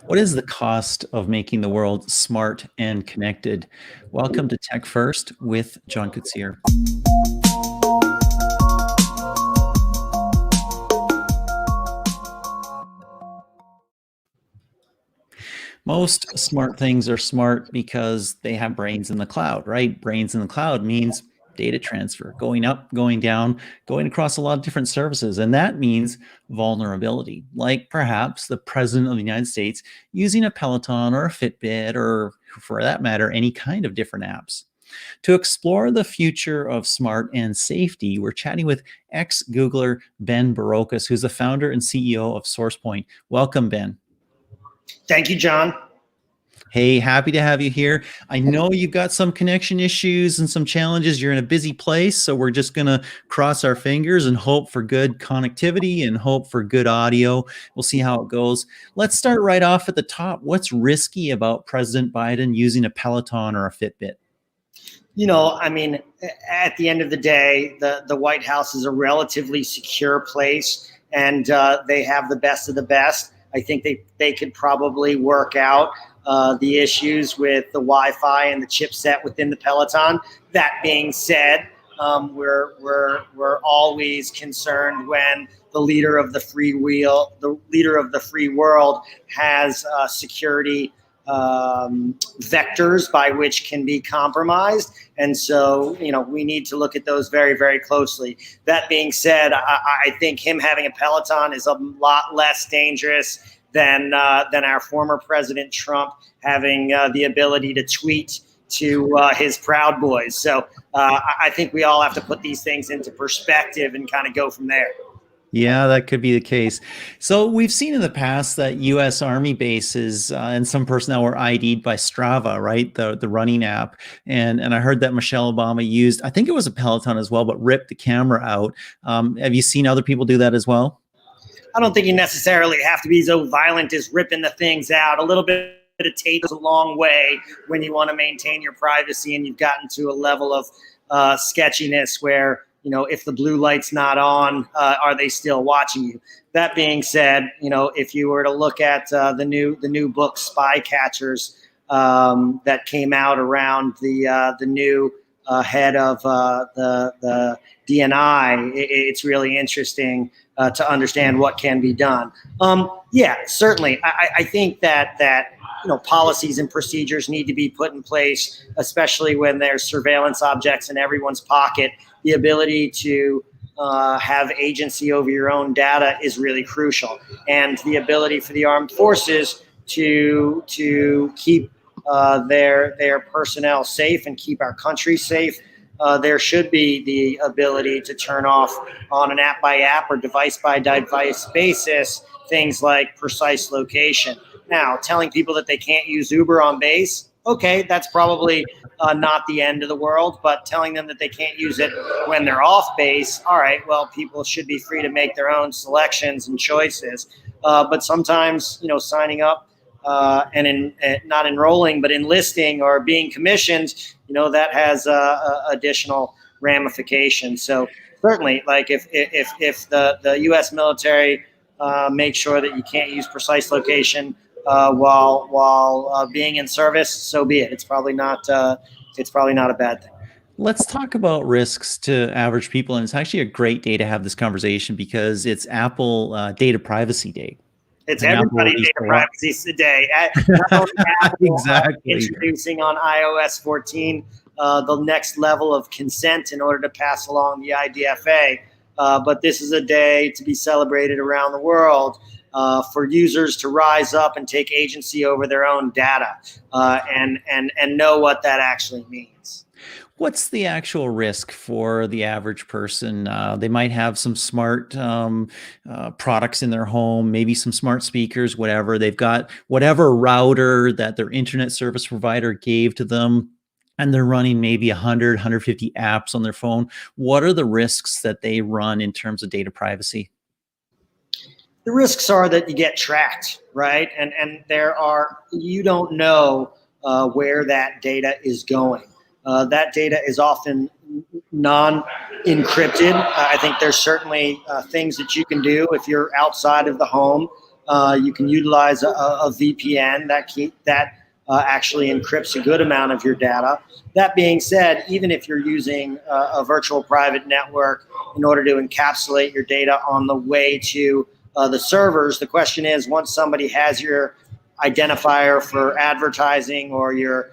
What is the cost of making the world smart and connected? Welcome to TechFirst with John Koetsier. Most smart things are smart because they have brains in the cloud, right? Brains in the cloud means data transfer, going up, going down, going across a lot of different services. And that means vulnerability, like perhaps the president of the United States using a Peloton or a Fitbit, or for that matter, any kind of different apps. To explore the future of smart and safety, we're chatting with ex-Googler Ben Barokas, who's the founder and CEO of Sourcepoint. Welcome, Ben. Thank you, John. Hey, happy to have you here. I know you've got some connection issues and some challenges. You're in a busy place, so we're just going to cross our fingers and hope for good connectivity and hope for good audio. We'll see how it goes. Let's start right off at the top. What's risky about President Biden using a Peloton or a Fitbit? You know, I mean, at the end of the day, the White House is a relatively secure place, and they have the best of the best. I think they could probably work out the issues with the Wi-Fi and the chipset within the Peloton. That being said, we're always concerned when the leader of the free world has security vectors by which can be compromised. And so, you know, we need to look at those very, very closely. That being said, I think him having a Peloton is a lot less dangerous than our former President Trump having the ability to tweet to his Proud Boys. So I think we all have to put these things into perspective and kind of go from there. Yeah, that could be the case. So we've seen in the past that U.S. Army bases and some personnel were ID'd by Strava, right? The running app. And I heard that Michelle Obama used, I think it was a Peloton as well, but ripped the camera out. Have you seen other people do that as well? I don't think you necessarily have to be so violent as ripping the things out. A little bit of tape goes a long way when you want to maintain your privacy and you've gotten to a level of sketchiness where, you know, if the blue light's not on, are they still watching you? That being said, you know, if you were to look at the new book Spy Catchers that came out around the new head of the DNI, it's really interesting to understand what can be done. Yeah, certainly. I think that you know, policies and procedures need to be put in place, especially when there's surveillance objects in everyone's pocket. The ability to have agency over your own data is really crucial, and the ability for the armed forces to keep their personnel safe and keep our country safe. There should be the ability to turn off on an app by app or device by device basis things like precise location. Now, telling people that they can't use Uber on base, okay, that's probably not the end of the world, but telling them that they can't use it when they're off base, all right, well, people should be free to make their own selections and choices. But sometimes, you know, signing up and not enrolling, but enlisting or being commissioned, you know, that has additional ramifications. So certainly, like if the U.S. military makes sure that you can't use precise location while being in service, so be it. It's probably not a bad thing. Let's talk about risks to average people. And it's actually a great day to have this conversation because it's Apple Data Privacy Day. It's everybody's data privacy today. Exactly. Introducing on iOS 14 the next level of consent in order to pass along the IDFA. But this is a day to be celebrated around the world for users to rise up and take agency over their own data and know what that actually means. What's the actual risk for the average person? They might have some smart products in their home, maybe some smart speakers, whatever. They've got whatever router that their internet service provider gave to them, and they're running maybe 100, 150 apps on their phone. What are the risks that they run in terms of data privacy? The risks are that you get tracked, right? And you don't know where that data is going. That data is often non-encrypted. I think there's certainly things that you can do if you're outside of the home You can utilize a VPN that actually encrypts a good amount of your data. That being said, even if you're using a virtual private network in order to encapsulate your data on the way to the servers, the question is, once somebody has your identifier for advertising or your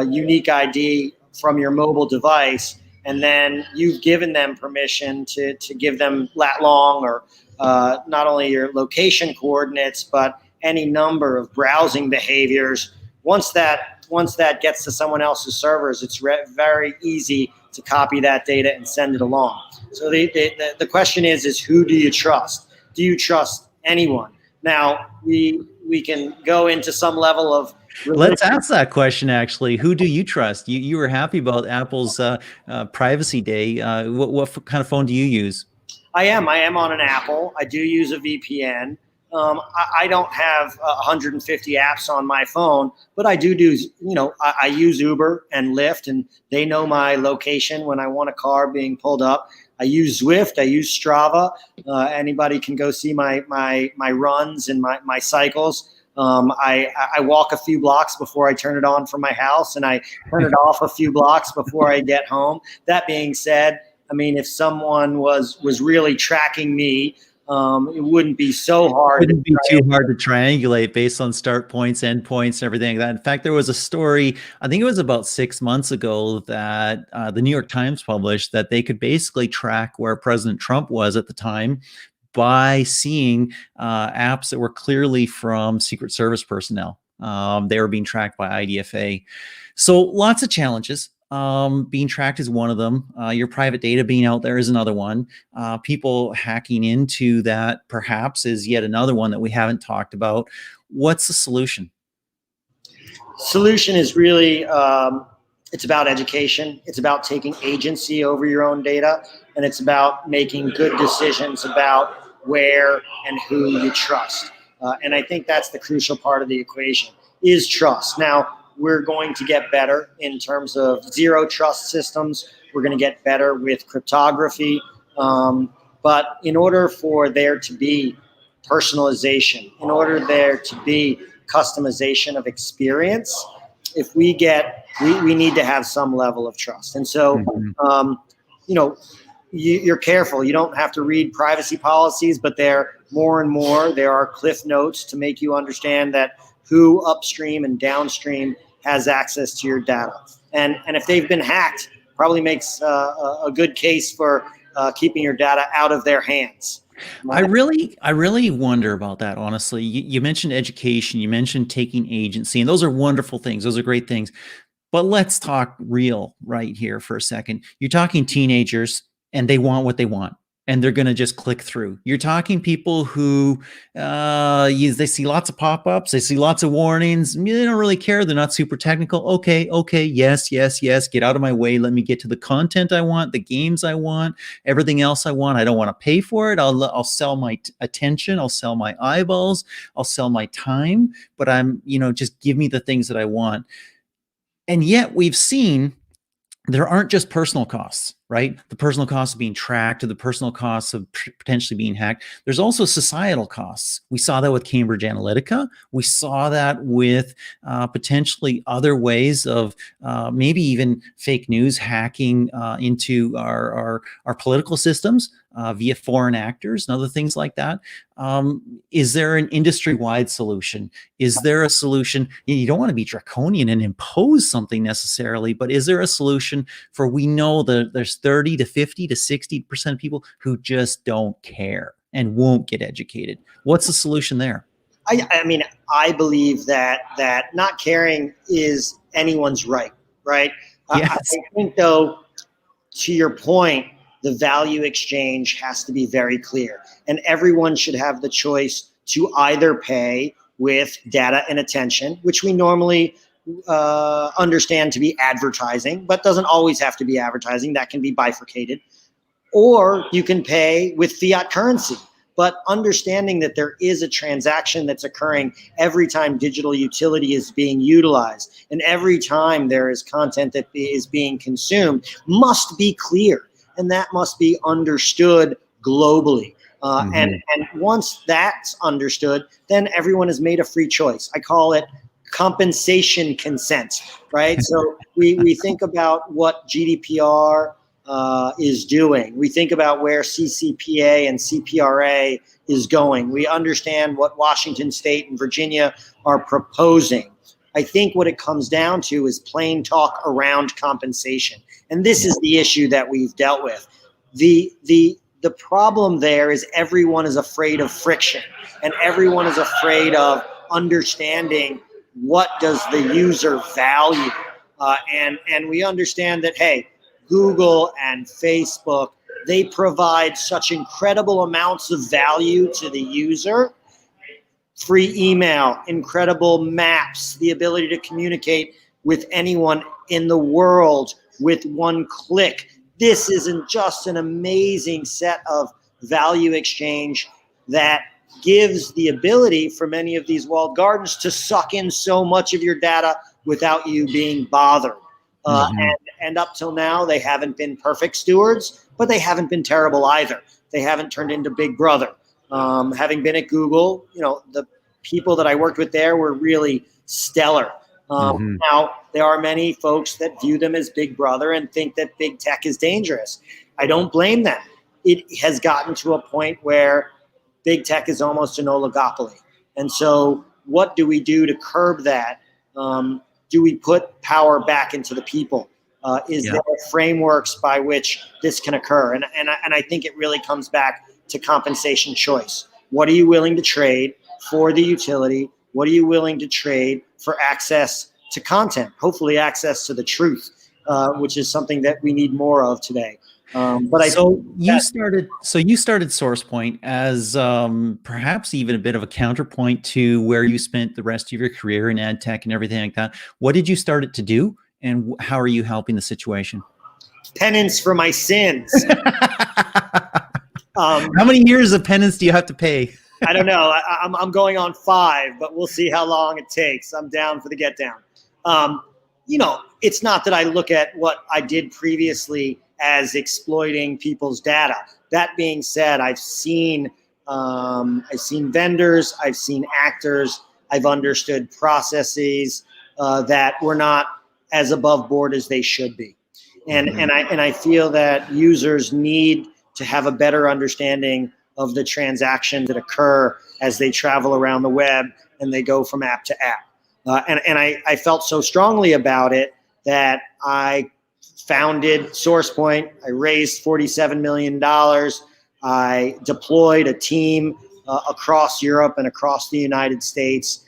unique ID from your mobile device, and then you've given them permission to give them lat long or not only your location coordinates, but any number of browsing behaviors. Once that gets to someone else's servers, it's very easy to copy that data and send it along. So the question is who do you trust? Do you trust anyone? Now, we can go into some level of Let's ask that question, actually. Who do you trust? You were happy about Apple's Privacy Day. What kind of phone do you use? I am on an Apple. I do use a VPN. I don't have 150 apps on my phone, but I do, I use Uber and Lyft, and they know my location when I want a car being pulled up. I use Zwift. I use Strava. Anybody can go see my runs and my cycles. I walk a few blocks before I turn it on from my house, and I turn it off a few blocks before I get home. That being said, I mean, if someone was really tracking me, it wouldn't be so hard. It wouldn't be too hard to triangulate based on start points, end points, and everything like that. In fact, there was a story, I think it was about 6 months ago, that the New York Times published that they could basically track where President Trump was at the time by seeing apps that were clearly from Secret Service personnel. They were being tracked by IDFA. So lots of challenges. Being tracked is one of them. Your private data being out there is another one. People hacking into that perhaps is yet another one that we haven't talked about. What's the solution? Solution is really, it's about education. It's about taking agency over your own data, and it's about making good decisions about where and who you trust. And I think that's the crucial part of the equation, is trust. Now, we're going to get better in terms of zero trust systems. We're going to get better with cryptography. But in order for there to be personalization, in order there to be customization of experience, if we need to have some level of trust. And so, you're careful. You don't have to read privacy policies, but there are cliff notes to make you understand that who upstream and downstream has access to your data. And if they've been hacked, probably makes a good case for keeping your data out of their hands. I really wonder about that, honestly. You mentioned education, you mentioned taking agency, and those are wonderful things. Those are great things. But let's talk real right here for a second. You're talking teenagers, and they want what they want, and they're going to just click through. You're talking people who they see lots of pop-ups, they see lots of warnings. They don't really care. They're not super technical. Okay, yes, get out of my way. Let me get to the content I want, the games I want, everything else I want. I don't want to pay for it. I'll sell my attention. I'll sell my eyeballs. I'll sell my time. But just give me the things that I want. And yet we've seen there aren't just personal costs, right? The personal costs of being tracked, or the personal costs of potentially being hacked. There's also societal costs. We saw that with Cambridge Analytica. We saw that with potentially other ways of maybe even fake news hacking into our political systems via foreign actors and other things like that. Is there an industry-wide solution? Is there a solution? You don't want to be draconian and impose something necessarily, but is there a solution for, we know that there's 30 to 50 to 60% of people who just don't care and won't get educated. What's the solution there? I mean, I believe that not caring is anyone's right? Yes. I think, though, to your point, the value exchange has to be very clear, and everyone should have the choice to either pay with data and attention, which we normally understand to be advertising, but doesn't always have to be advertising. That can be bifurcated. Or you can pay with fiat currency, but understanding that there is a transaction that's occurring every time digital utility is being utilized, and every time there is content that is being consumed, must be clear, and that must be understood globally. And once that's understood, then everyone has made a free choice. I call it compensation consent, right? So we think about what GDPR is doing. We think about where CCPA and CPRA is going. We understand what Washington State and Virginia are proposing. I think what it comes down to is plain talk around compensation. And this is the issue that we've dealt with. The problem there is everyone is afraid of friction, and everyone is afraid of understanding what does the user value. And we understand that, hey, Google and Facebook, they provide such incredible amounts of value to the user. Free email, incredible maps, the ability to communicate with anyone in the world with one click. This isn't just an amazing set of value exchange that gives the ability for many of these walled gardens to suck in so much of your data without you being bothered. And up till now, they haven't been perfect stewards, but they haven't been terrible either. They haven't turned into Big Brother. Having been at Google, the people that I worked with there were really stellar. Now, there are many folks that view them as Big Brother and think that big tech is dangerous. I don't blame them. It has gotten to a point where big tech is almost an oligopoly. And so what do we do to curb that? Do we put power back into the people? Is there frameworks by which this can occur? And I think it really comes back to compensation choice. What are you willing to trade for the utility? What are you willing to trade for access to content? Hopefully access to the truth, which is something that we need more of today. You started SourcePoint as perhaps even a bit of a counterpoint to where you spent the rest of your career in ad tech and everything like that. What did you start it to do, and how are you helping the situation? Penance for my sins. How many years of penance do you have to pay? I don't know. I'm going on 5, but we'll see how long it takes. I'm down for the get down. It's not that I look at what I did previously as exploiting people's data. That being said, I've seen vendors, I've seen actors, I've understood processes that were not as above board as they should be, and I feel that users need to have a better understanding of the transactions that occur as they travel around the web and they go from app to app. And I felt so strongly about it that I founded SourcePoint. I raised $47 million. I deployed a team across Europe and across the United States.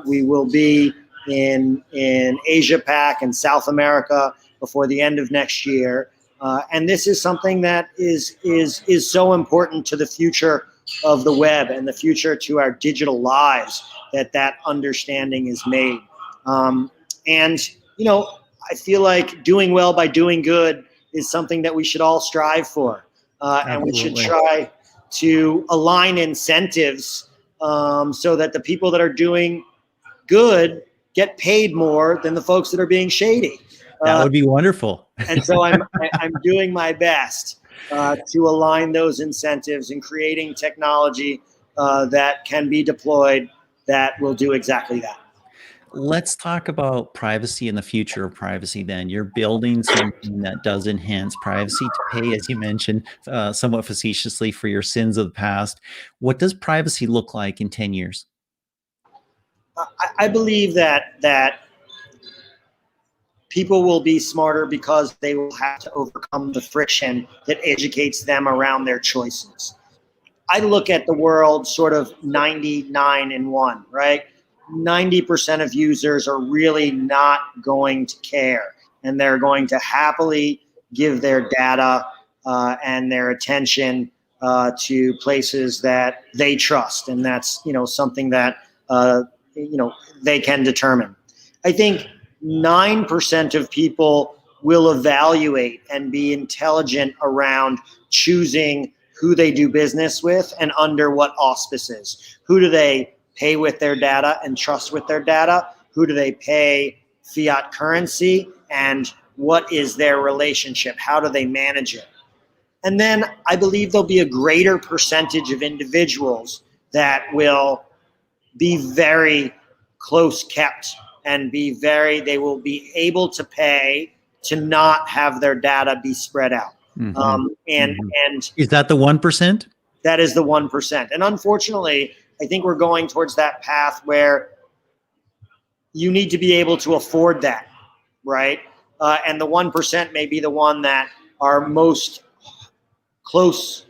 We will be in Asia Pac and South America before the end of next year. And this is something that is so important to the future of the web and the future to our digital lives, that understanding is made. I feel like doing well by doing good is something that we should all strive for. And we should try to align incentives so that the people that are doing good get paid more than the folks that are being shady. That would be wonderful. And so I'm doing my best to align those incentives and creating technology that can be deployed that will do exactly that. Let's talk about privacy and the future of privacy then. You're building something that does enhance privacy to pay, as you mentioned, somewhat facetiously, for your sins of the past. What does privacy look like in 10 years? I believe that people will be smarter because they will have to overcome the friction that educates them around their choices. I look at the world sort of 99-1, right? 90% of users are really not going to care, and they're going to happily give their data and their attention to places that they trust, and that's something that they can determine. I think 9% of people will evaluate and be intelligent around choosing who they do business with and under what auspices. Who do they pay with their data and trust with their data? Who do they pay fiat currency? And what is their relationship? How do they manage it? And then I believe there'll be a greater percentage of individuals that will be very close kept and they will be able to pay to not have their data be spread out. And is that the 1%? That is the 1%. And unfortunately, I think we're going towards that path where you need to be able to afford that, right? And the 1% may be the one that are most close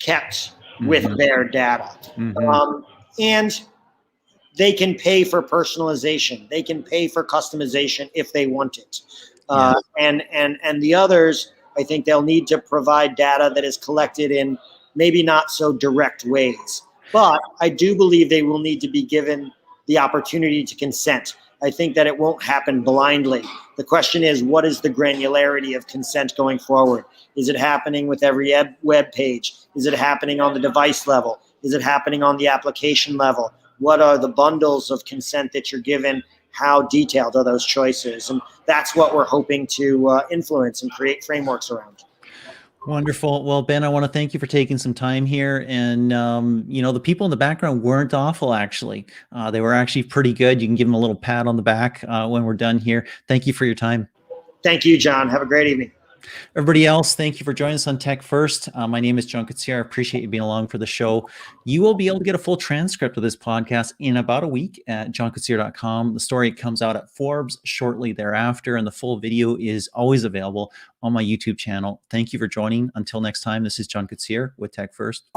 kept with their data. And they can pay for personalization. They can pay for customization if they want it. And the others, I think they'll need to provide data that is collected in maybe not so direct ways. But I do believe they will need to be given the opportunity to consent. I think that it won't happen blindly. The question is, what is the granularity of consent going forward? Is it happening with every web page? Is it happening on the device level? Is it happening on the application level? What are the bundles of consent that you're given? How detailed are those choices? And that's what we're hoping to influence and create frameworks around. Wonderful. Well, Ben, I want to thank you for taking some time here. And, the people in the background weren't awful, actually. They were actually pretty good. You can give them a little pat on the back when we're done here. Thank you for your time. Thank you, John. Have a great evening. Everybody else, thank you for joining us on Tech First. My name is John Koetsier. I appreciate you being along for the show. You will be able to get a full transcript of this podcast in about a week at johnkoetsier.com. The story comes out at Forbes shortly thereafter, and the full video is always available on my YouTube channel. Thank you for joining. Until next time, this is John Koetsier with Tech First.